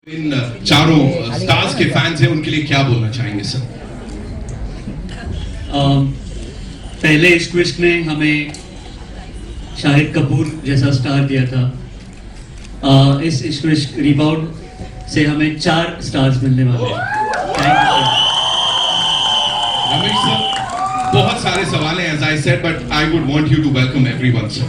इन चारों स्टार्स के फैंस हैं उनके लिए क्या बोलना चाहेंगे सर? पहले इश्क विश्क ने हमें शाहिद कपूर जैसा स्टार दिया था। इस इश्क विश्क रिबाउंड से हमें 4 स्टार्स मिलने वाले हैं। रमेश सर, बहुत सारे सवाल हैं as I said, but I would want you to welcome everyone sir.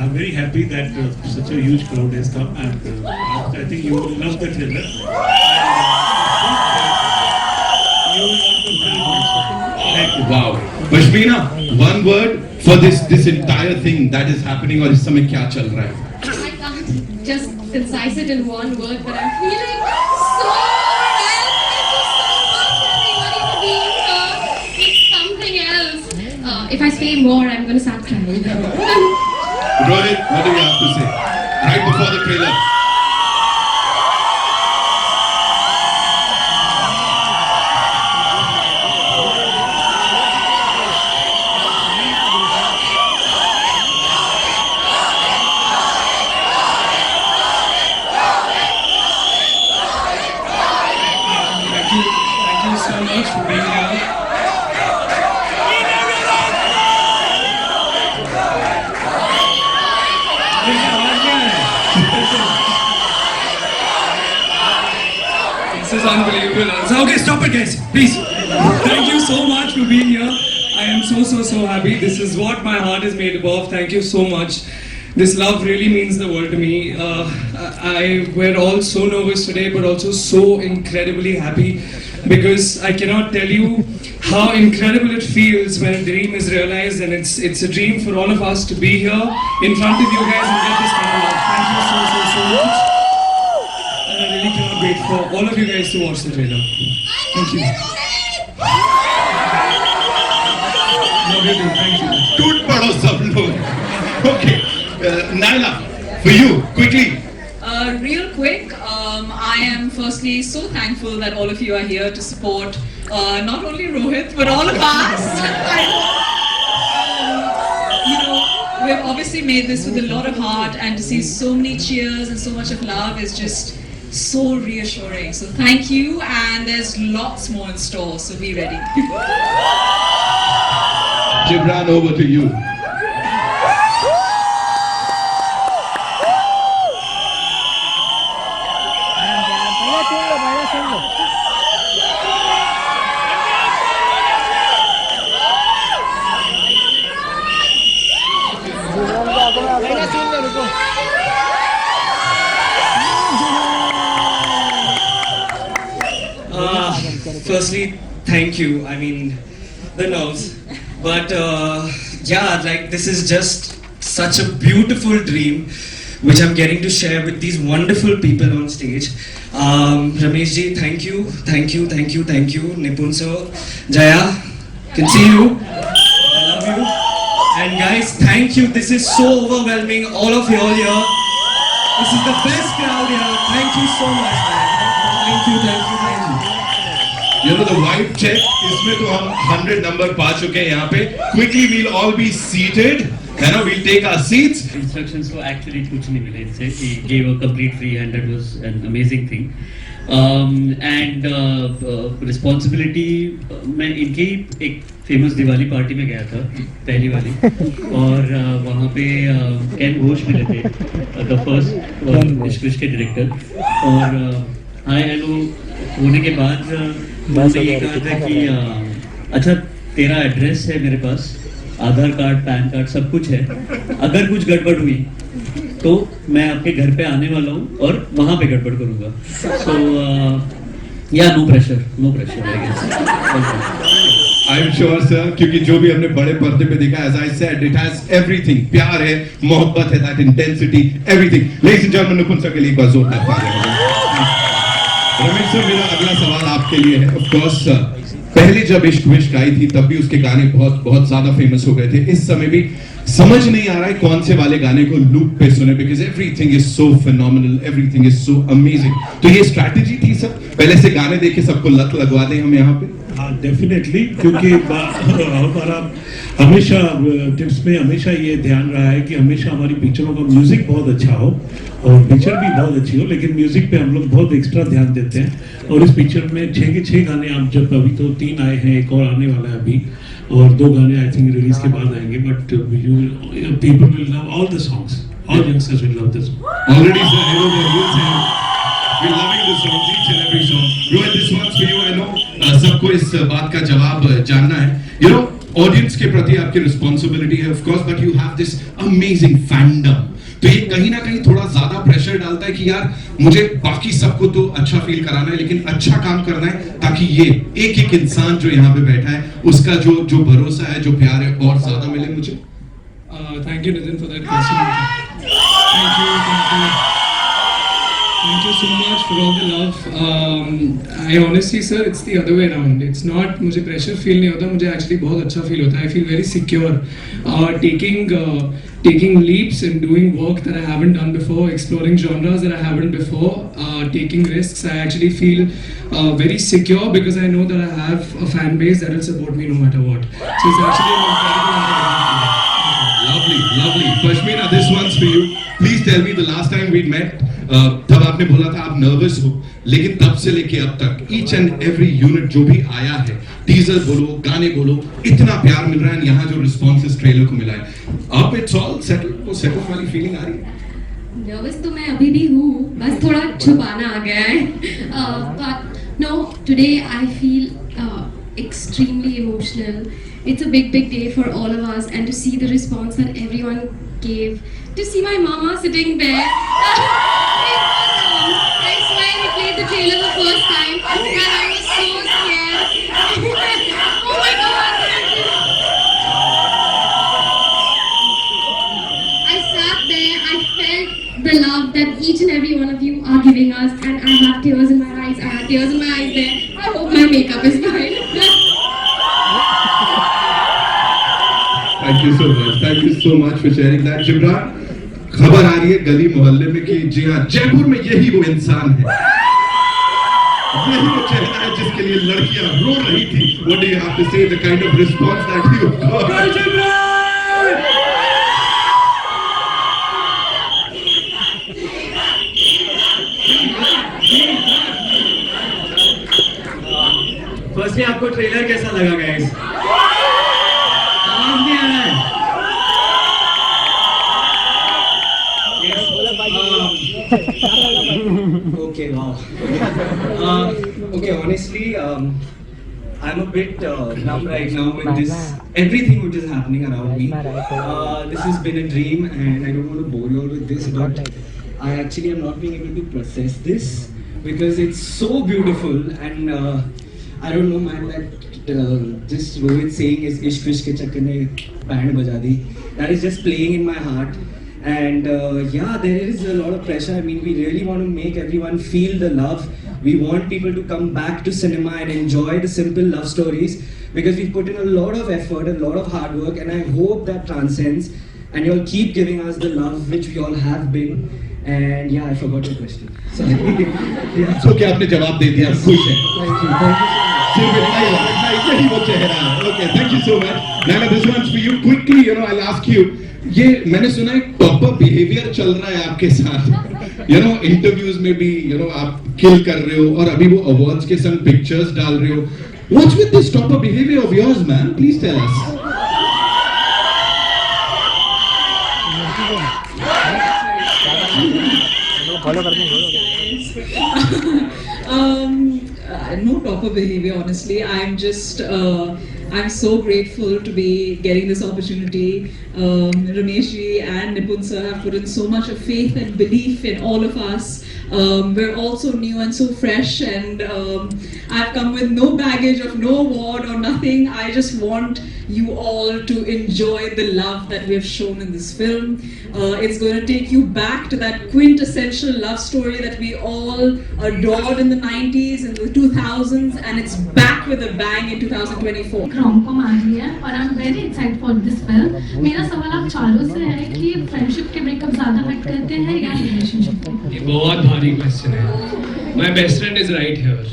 I'm very happy that such a huge crowd has come, and I think you will love the trailer. You will love the film also. Wow. Pashmina, one word for this entire thing that is happening और इस समय क्या चल रहा है? I can't just concise it in one word, but I'm feeling so well. Thank you so much, everybody, for being here. It's something else. If I say more, I'm going to start crying. Rohit, what do you have to say? Right before the trailer. Thank you so much for being here. This is unbelievable. So, okay, stop it, guys, please. Thank you so much for being here. I am so happy. This is what my heart is made of. Thank you so much. This love really means the world to me. We're all so nervous today, but also so incredibly happy because I cannot tell you how incredible it feels when a dream is realized, and it's a dream for all of us to be here in front of you guys and get this kind of love. Thank you so much. And I really cannot wait for all of you guys to watch the trailer. Thank you. Love you too. Thank you. टूट पड़ो सब लोग. Okay. Naila, for you, quickly. Real quick, I am firstly so thankful that all of you are here to support not only Rohit but all of us. We've obviously made this with a lot of heart, and to see so many cheers and so much of love is just so reassuring. So thank you, and there's lots more in store, so be ready. Gibran, over to you. Firstly, thank you. I mean, the nerves. But yeah, like this is just such a beautiful dream which I'm getting to share with these wonderful people on stage. Ramesh ji, thank you. Nipun sir, Jaya, can see you. I love you. And guys, thank you. This is so overwhelming. All of you all here. This is the best crowd here. Thank you so much, man. Thank you. You know the vibe check. इसमें तो हम 100 number पा चुके हैं यहाँ पे. Quickly, we'll all be seated. है ना? We'll take our seats. Instructions तो actually कुछ नहीं मिले इससे. He gave a complete free hand. That was an amazing thing. And responsibility, मैं इनकी एक फेमस दिवाली पार्टी में गया था, पहली वाली, और वहाँ पे केन घोष मिले थे, द फर्स्ट इश्क विश्क के डायरेक्टर, और हाय हेलो होने के बाद उन्होंने ये कहा था कि अच्छा तेरा एड्रेस है मेरे पास, आधार कार्ड, पैन कार्ड सब कुछ है, अगर कुछ गड़बड़ हुई तो मैं आपके घर पे आने वाला हूँ और वहाँ पे गड़बड़ करूँगा. So yeah no pressure I guess. I'm sure sir, क्योंकि जो भी हमने बड़े पर्दे पे देखा, as I said, it has everything. प्यार है, मोहब्बत है, that intensity, everything. Ladies and gentlemen, Nupun sir के लिए एक बार जोरदार तालियां. रमेश सर, मेरा अगला सवाल आपके लिए है. Of course, पहले जब इश्क विश्क आई थी तब भी उसके गाने बहुत ज्यादा फेमस हो गए थे. इस समय भी समझ नहीं आ रहा है कौन से वाले गाने को लूप पे सुने, because everything is so phenomenal, everything is so amazing. तो ये स्ट्रैटेजी थी सब, पहले से गाने देखे सबको लत लगवा दें हम यहाँ पे? हाँ डेफिनेटली, क्योंकि हमारा हमेशा टिप्स में हमेशा ये ध्यान रहा है कि हमेशा हमारी पिक्चरों का म्यूजिक बहुत अच्छा हो और पिक्चर भी बहुत अच्छी हो, लेकिन म्यूजिक पे हम लोग बहुत एक्स्ट्रा ध्यान देते हैं। और इस पिक्चर में 6 के 6 गाने, आप जब अभी तो 3 आए हैं, एक और आने वाला है अभी, और 2 गाने आई थिंक रिलीज के बाद आएंगे, but you people will love all the songs, all youngsters will love this. Already sir, I know the rules हैं, we're loving the songs, each and every song. Rohit, this one's for you, I know सबको इस बात का जवाब जानना है। You know, audience के प्रति आपकी रिस्पॉन्सिबिलिटी है of course, but you have this amazing fandom. तो ये कहीं ना कहीं थोड़ा ज्यादा प्रेशर डालता है कि यार मुझे बाकी सबको तो अच्छा फील कराना है, लेकिन अच्छा काम करना है ताकि ये एक एक इंसान जो यहाँ पे बैठा है उसका जो जो भरोसा है, जो प्यार है, और ज्यादा मिले मुझे। Thank you, Nitin, for that question. Thank you. Thank you so much for all the love. I honestly, sir, it's the other way around. It's not मुझे pressure feel नहीं होता, मुझे actually बहुत अच्छा feel होता है. I feel very secure. Taking leaps and doing work that I haven't done before, exploring genres that I haven't before, taking risks. I actually feel very secure because I know that I have a fan base that will support me no matter what. So it's actually an incredible. Lovely, lovely. Pashmina, this one's for you. Please tell me the last time we met, तब आपने बोला था आप nervous हो, लेकिन तब से लेके अब तक ईच एंड एवरी यूनिट जो भी आया है, टीजर बोलो, गाने बोलो, इतना प्यार मिल रहा है, यहाँ जो रिस्पॉन्स इस ट्रेलर को मिला है, अब इट्स ऑल सेटल्ड, वो सेटल वाली फीलिंग आ रही है? नर्वस तो मैं अभी भी हूँ, बस थोड़ा छुपाना आ गया है। But no, today I feel extremely emotional. It's a big day for all of us, and to see the response that everyone gave, to see my mama sitting there. I swear we played the trailer the first time, and I was so scared. Oh my God! I sat there, I felt the love that each and every one of you are giving us, and I have tears in my eyes. I had tears in my eyes there. I hope my makeup is fine. Thank you so much. Thank you so much for sharing that. Jibran, खबर आ रही है गली मोहल्ले में कि जी हाँ, जयपुर में यही वो इंसान है, यही वो चेहरा है जिसके लिए लड़कियां रो रही थी। What do you have to say? The kind of response that you got. Firstly आपको ट्रेलर कैसा लगा गाइस? आवाज नहीं आ रहा है? Okay, wow. Okay, honestly, I'm a bit numb right now with this everything which is happening around me. This has been a dream, and I don't want to bore you all with this, but I actually am not being able to process this because it's so beautiful, and I don't know, man. That just Rohit saying is "Ishq Ishq ke chakkar ne band baja di." That is just playing in my heart. And yeah, there is a lot of pressure. I mean, we really want to make everyone feel the love. We want people to come back to cinema and enjoy the simple love stories because we've put in a lot of effort, a lot of hard work, and I hope that transcends. And you'll keep giving us the love which we all have been. And yeah, I forgot your question. Sorry. Yeah. So क्या आपने जवाब दे दिया, खुश है? Thank you. सिर्फ इतना ही यही वो चेहरा है। Okay, thank you so much. Nana, this one's for you. Quickly, I'll ask you. ये मैंने सुना है टॉप अप बिहेवियर चल रहा है आपके साथ, इंटरव्यूज में भी आप किल कर रहे हो और अभी वो अवार्ड्स के संग पिक्चर्स डाल रहे हो। What's with this top up behaviour of yours man, please tell us. No proper behavior, honestly. I'm so grateful to be getting this opportunity. Ramesh ji and Nipun sir have put in so much of faith and belief in all of us. We're all so new and so fresh, and I've come with no baggage of no award or nothing. I just want you all to enjoy the love that we have shown in this film. It's going to take you back to that quintessential love story that we all adored in the 90s and the 2000s, and it's back with a bang in 2024. Rom-com आ रही है और I am very excited for this film. मेरा सवाल आप चारों से है कि फ्रेंडशिप के ब्रेकअप ज्यादा हर्ट करते हैं या रिलेशनशिप के? ये बहुत भारी क्वेश्चन है। My best friend is right here.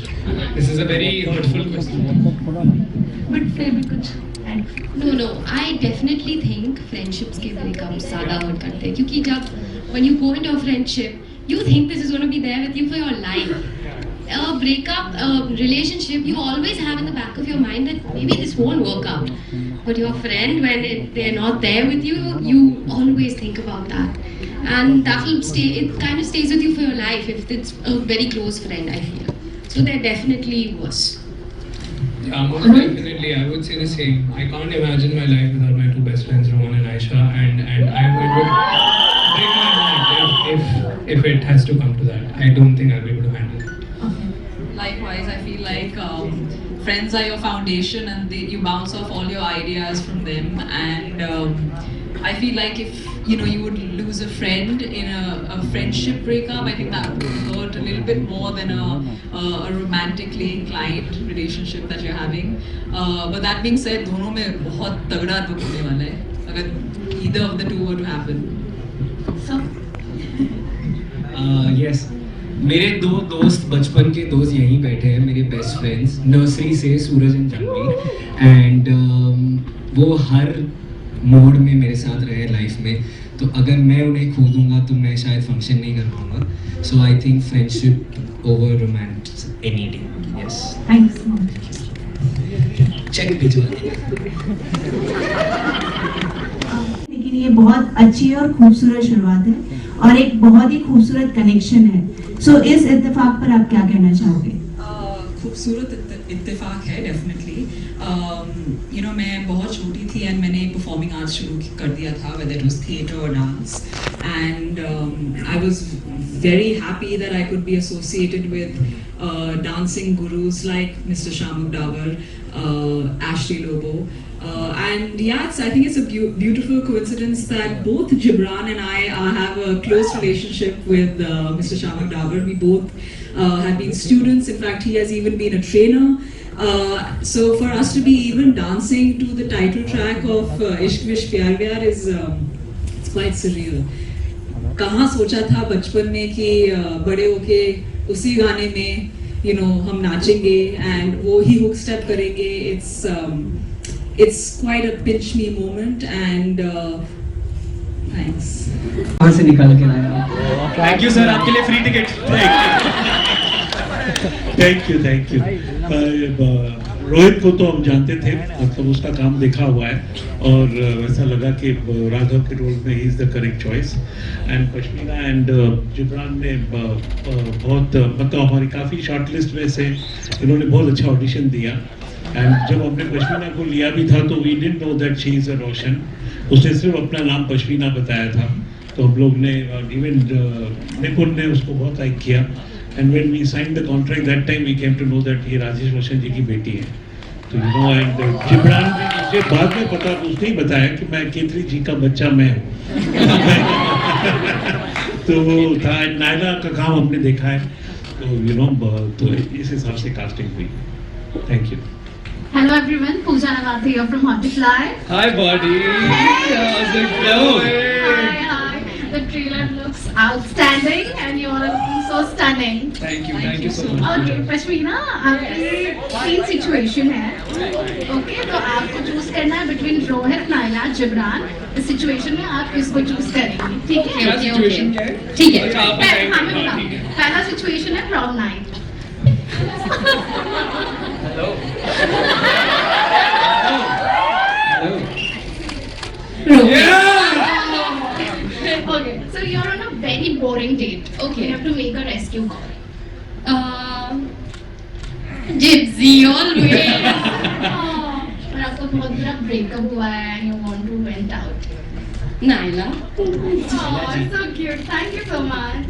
This is a very hurtful question. But फिर भी कुछ No, I definitely think friendships के breakups ज़्यादा hurt करते हैं क्योंकि जब when you go into a friendship, you think this is going to be there with you for your life. A breakup, a relationship, you always have in the back of your mind that maybe this won't work out. But your friend, when they're not there with you, you always think about that. And that will stay, it kind of stays with you for your life if it's a very close friend, I feel. So they're definitely worse. Yeah, most definitely, I would say the same. I can't imagine my life without my two best friends, Rohan and Aisha, and it would break my heart if it has to come to that. I don't think I'll be able to handle it. Likewise, I feel like friends are your foundation, and you bounce off all your ideas from them. And I feel like if you would lose a friend in a friendship breakup, I think that would hurt a little bit more than a romantically inclined relationship that you're having. But that being said, दोनों में बहुत तगड़ा दुख होने वाला है अगर either of the two were to happen. So yes मेरे दो दोस्त बचपन के दोस्त यहीं बैठे हैं, मेरे बेस्ट फ्रेंड्स नर्सरी से, सूरज एंड जानवी, एंड वो हर मोड में मेरे साथ रहे लाइफ में। तो अगर मैं उन्हें खो दूंगा तो मैं शायद फंक्शन नहीं कर पाऊंगा। So I think friendship over romance any day. Yes, thanks so much. Check भिजवा। लेकिन ये बहुत अच्छी और खूबसूरत शुरुआत है और एक बहुत ही खूबसूरत कनेक्शन है। सो इस इत्तेफाक पर आप क्या कहना चाहोगे? खूबसूरत इत्तेफाक है डेफिनेटली। मैं बहुत छोटी थी एंड मैंने परफॉर्मिंग आर्ट्स शुरू कर दिया था, whether it was theatre or dance, and I was very happy that I could be associated with dancing gurus like Mr. Shamuk Davar, Ashley Lobo, and I think it's a beautiful coincidence that both Gibran and I have a close relationship with Mr. Shamuk Davar. We both have been students. In fact, he has even been a trainer. So for us to be even dancing to the title track of Ishq Vish Pyar Vyar is it's quite surreal. कहाँ सोचा था बचपन में कि बड़े होके उसी गाने में हम नाचेंगे and वो ही hook step करेंगे. It's quite a pinch me moment and thanks. कहाँ से निकाल के लाया? थैंक यू सर, आपके लिए free ticket. Thank you. Rohit को तो हम जानते थे, मतलब उसका काम देखा हुआ है और वैसा लगा कि राघव के रोल में he is the correct choice. And Pashmina and Jibran ने बहुत मतलब हमारी काफ़ी शॉर्ट लिस्ट में से इन्होंने बहुत अच्छा ऑडिशन दिया। एंड जब हमने पश्मीना को लिया भी था तो we didn't know that she is a Roshan. उसने सिर्फ अपना नाम पश्मीना बताया था, तो हम लोग ने इवन निपुण ने उसको बहुत लाइक किया। And when we signed the contract that time we came to know that ये राजेश रोशन जी की बेटी है। तो एंड जिब्रान भी मुझे बाद में पता, उसने ही बताया कि मैं केतरी जी का बच्चा मैं हूँ। तो वो था। नायला का काम हमने देखा है, तो तो इस हिसाब से कास्टिंग हुई। Thank you. Hello everyone, Pooja Navathi here from Multiply. Hi buddy, how's it going? Hi. The trailer looks outstanding and you all are looking so stunning. Thank you so much. Okay, pashmina, आपकी तीन situation है, okay, तो आपको choose करना है between Rohit, Naila, Jibran. इस situation में आप किसको चूज करेंगे, ठीक है? क्या सिचुएशन क्या है? ठीक है। अच्छा, आप बताएंगे। हमें बताओ। पहला सिचुएशन है prom night. Okay, so you're on a very boring date. Okay, you have to make a rescue call. Gypsy always. और आपका बहुत बड़ा ब्रेकअप हुआ है and you want to vent out. Naila. Oh, so cute. Thank you so much.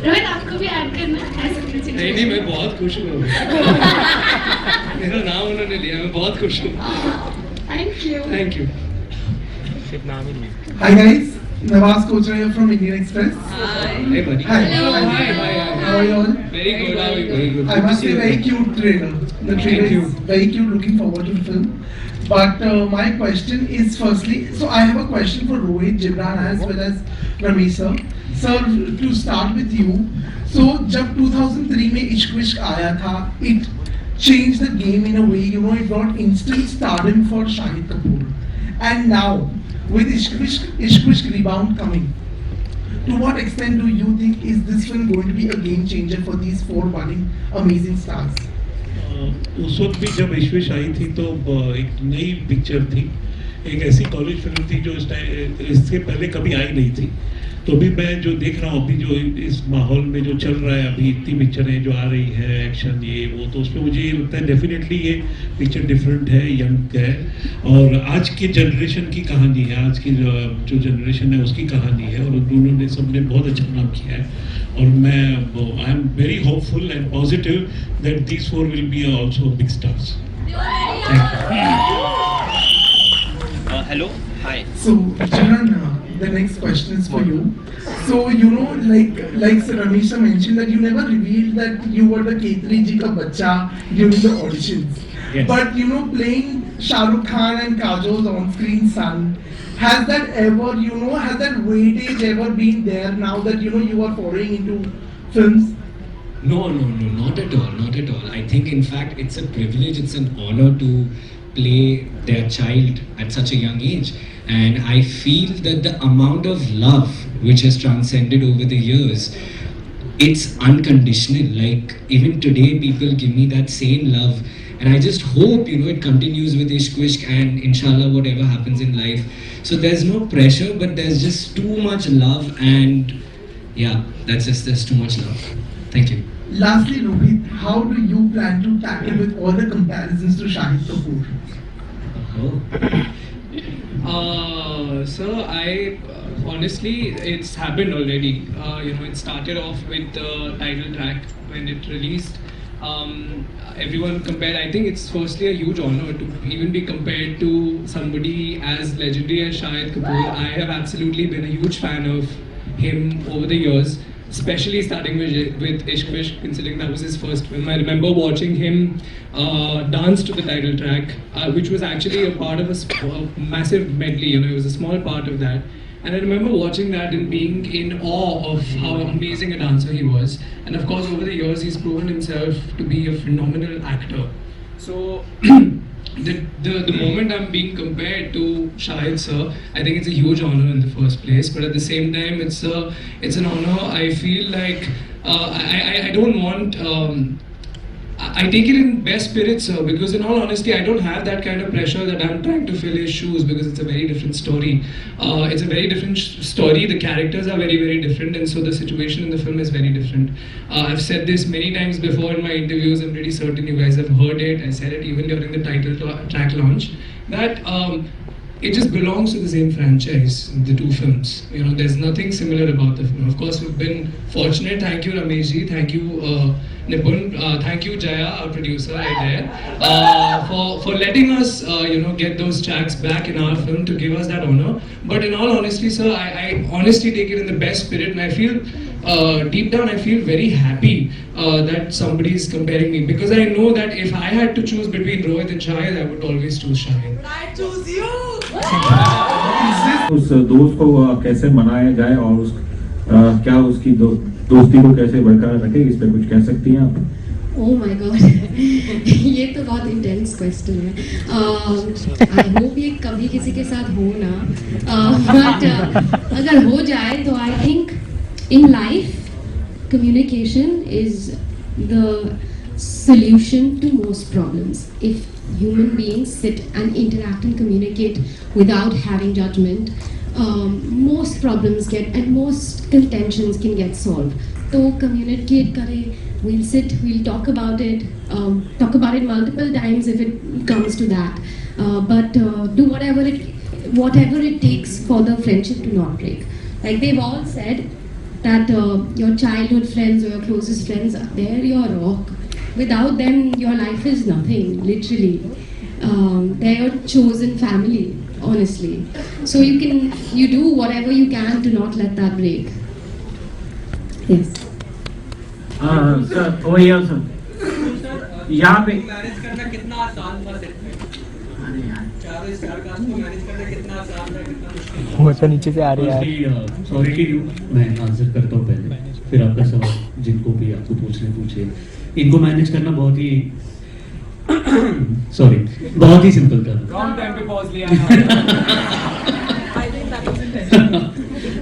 Rohit, आपको भी add करना है ऐसे कुछ? नहीं, मैं बहुत खुश हूँ। मेरा नाम उन्होंने लिया, मैं बहुत खुश हूँ. Thank you. Thank you. Hi guys, Nawaz Kochra from Indian Express. Hey buddy. Hi. Hello. Hi. How are you all? Very good. How are you? Very good. I must say very cute trailer. The trailer is very cute. Looking forward to the film. But my question is firstly, so I have a question for Rohit, Gibran as well as Ramesh sir. Sir, to start with you. So जब 2003 में इश्क विश्क आया था, it changed the game in a way. You know, it brought instant stardom for Shahid Kapoor. And now, with Ishq Vishk rebound coming, to what extent do you think is this film going to be a game changer for these four budding amazing stars? उस वक्त भी जब इश्विश आई थी तो एक नई picture थी, एक ऐसी कॉलेज फिल्म थी जो इससे पहले कभी आई नहीं थी. तो अभी मैं जो देख रहा हूँ, अभी जो इस माहौल में जो चल रहा है, अभी इतनी पिक्चरें जो आ रही है, एक्शन ये वो, तो उसमें मुझे ये लगता है डेफिनेटली ये पिक्चर डिफरेंट है, यंग है और आज के जनरेशन की कहानी है, आज की जो जनरेशन है उसकी कहानी है और उन्होंने सबने बहुत अच्छा काम किया है और मैं I am very hopeful and positive that these four will be also big stars. Hello. Hi. So, Charan, the next question is for you. So, you know, like Sir Ramesh mentioned that you never revealed that you were the Ketri ji ka bacha during the auditions. Yes. But you know, playing Shah Rukh Khan and Kajol's on-screen son, has that weightage ever been there now that you know you are foraying into films? No, not at all, not at all. I think in fact it's a privilege, it's an honor to play their child at such a young age. And I feel that the amount of love which has transcended over the years, it's unconditional. Like even today people give me that same love and I just hope, you know, it continues with Ishq Vishk and inshallah whatever happens in life. So there's no pressure but there's just too much love and yeah, there's too much love. Thank you. Lastly, Rohit, how do you plan to tackle with all the comparisons to Shahid Kapoor? So I honestly, it's happened already. You know, it started off with the title track when it released. Everyone compared. I think it's firstly a huge honor to even be compared to somebody as legendary as Shahid Kapoor. I have absolutely been a huge fan of him over the years, especially starting with Ishq Vishk, considering that was his first film. I remember watching him dance to the title track, which was actually a part of a massive medley. You know, it was a small part of that. And I remember watching that and being in awe of how amazing a dancer he was. And of course, over the years, he's proven himself to be a phenomenal actor. So the moment I'm being compared to Shahid sir, I think it's a huge honor in the first place. But at the same time, it's an honor. I feel like I don't want. I take it in best spirits, sir, because in all honesty, I don't have that kind of pressure that I'm trying to fill his shoes because it's a very different story. It's a very different story. The characters are very, very different, and so the situation in the film is very different. I've said this many times before in my interviews. I'm pretty certain you guys have heard it. I said it even during the title track launch that it just belongs to the same franchise, the two films. You know, there's nothing similar about the film. Of course, we've been fortunate. Thank you, Ramesh ji. Thank you, Nipun. Thank you, Jaya, our producer right there, for letting us, you know, get those tracks back in our film to give us that honor. But in all honesty, sir, I honestly take it in the best spirit, and I feel deep down, I feel very happy that somebody is comparing me, because I know that if I had to choose between Rohit and Shahid, I would always choose Shahid. I choose you! उस दोस्त को कैसे मनाया जाए और क्या उसकी दोस्ती को कैसे बरकरार रखे, इस पे कुछ कह सकती हैं आप? Oh my God, ये तो बहुत इंटेंस क्वेश्चन है. आई होप ये कभी किसी के साथ हो ना, बट अगर हो जाए तो I think in life communication is the solution to most problems. If human beings sit and interact and communicate without having judgment, most problems and most contentions can get solved. So communicate kare, we'll sit, we'll talk about it multiple times if it comes to that. But do whatever it takes for the friendship to not break. Like they've all said that your childhood friends or your closest friends, they're your rock. without them, your life is nothing, literally. They're your chosen family, honestly. So you do whatever you can to not let that break. Yes. Sir वही है sir यहाँ पे manage करना कितना आसान था चारों star cast को मैनेज करना कितना आसान था कितना मुश्किल वो तो नीचे से आ रही है सॉरी टू यू, मैं आंसर करता हूँ पहले, फिर आपका सवाल जिनको भी आपको पूछे। इनको मैनेज करना बहुत ही सॉरी बहुत ही सिंपल था। रॉन्ग टाइम पे पॉज लिया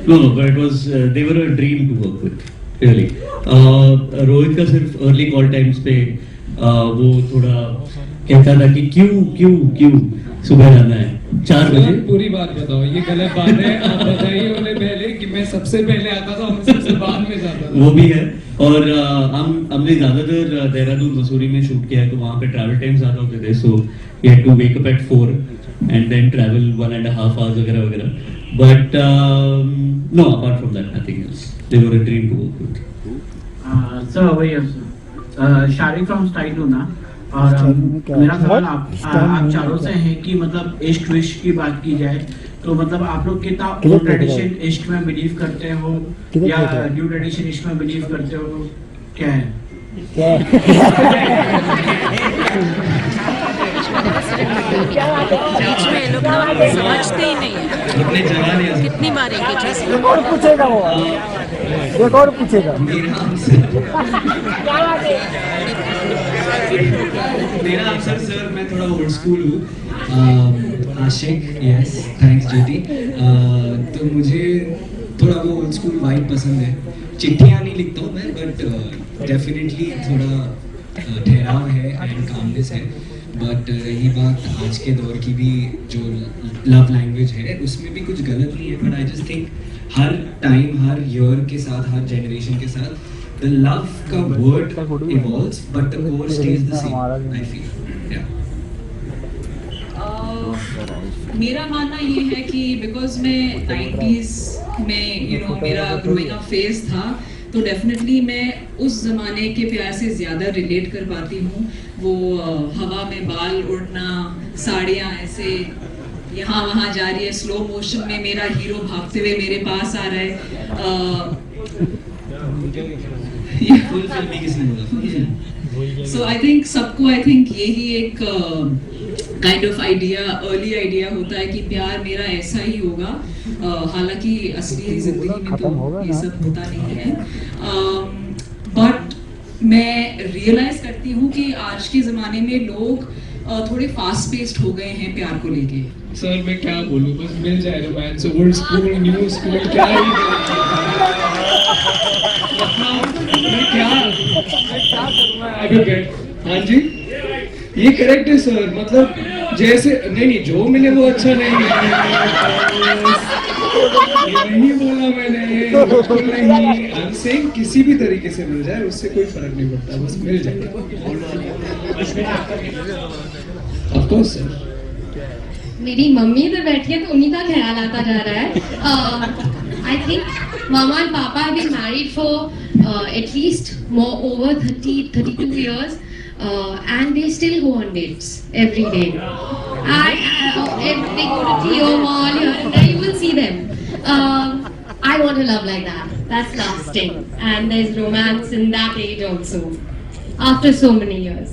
No, but it was they were a dream to work with, really. Rohit का सिर्फ अर्ली कॉल टाइम्स पे वो थोड़ा कहता था कि क्यों सुबह जाना है 4 बजे। पूरी बात बताओ, ये गलत बात है। आप बताइए उन्हें पहले कि मैं सबसे पहले आता था और मैं सबसे बाद में जाता था। वो भी है, और हमने ज्यादातर देहरादून मसूरी में शूट किया है, तो वहाँ पे ट्रैवल टाइम ज्यादा होते थे, so we had to wake up at 4 and then travel 1.5 hours वगैरह। But no, apart from that, nothing else. They were a dream to work with. Sir वही है sir Shariq from style Luna. और मेरा सवाल आप चारों से है कि मतलब इश्क विश्क की बात की जाए तो मतलब आप लोग कितना ओल्ड ट्रेडिशन इश्क में बिलीव करते हो या न्यू ट्रेडिशन इश्क में बिलीव करते हो, क्या है? समझते ही नहीं है कितनी मारेंगे और पूछेगा वो एक और पूछेगा मेरा आंसर सर मैं थोड़ा ओल्ड स्कूल हूँ। आशिक, यस थैंक्स ज्योति। तो मुझे थोड़ा वो ओल्ड स्कूल वाइब पसंद है। चिट्ठियाँ नहीं लिखता हूँ मैं, बट डेफिनेटली थोड़ा ठहराव है एंड कामनेस है। बट रही बात आज के दौर की भी जो लव लैंग्वेज है उसमें भी कुछ गलत नहीं है, but I just think her time her year के साथ हर जनरेशन के साथ the love का word evolves but the core stays the same, I feel. Yeah. मेरा मानना ये है कि बिकॉज मैं 90s में मेरा ग्रोइंग अप फेज था, तो डेफिनेटली मैं उस ज़माने के प्यार से ज़्यादा रिलेट कर पाती हूँ। वो हवा में बाल उड़ना, साड़ियाँ ऐसे यहाँ वहाँ जा रही है, स्लो मोशन में मेरा हीरो भागते हुए मेरे पास आ रहा है। सो आई थिंक सबको यही एक kind of idea, early idea होता है कि प्यार मेरा ऐसा ही होगा। हालांकि असली जिंदगी में तो ये सब होता नहीं है। बट मैं रियलाइज करती हूँ कि आज के ज़माने में लोग थोड़े फास्ट पेस्ड हो गए हैं प्यार को लेके। सर मैं क्या बोलूँ, बस मिल जाए romance, old school new school क्या ही मैं क्या अभी हाँ जी ये करेक्ट है सर। मतलब जैसे नहीं जो मिले वो अच्छा नहीं बोला मैंने, बिल्कुल नहीं। आई एम सेइंग किसी भी तरीके से मिल जाए उससे कोई फर्क नहीं पड़ता, बस मिल जाए। Of course sir. मेरी मम्मी इधर बैठी है तो उन्हीं का ख्याल आता जा रहा है। I think Mama and Papa have been married for at least over 32 years, and they still go on dates every day. If they go to Theo Mall here and there, you will see them. I want a love like that. That's lasting, and there's romance in that age also. After so many years.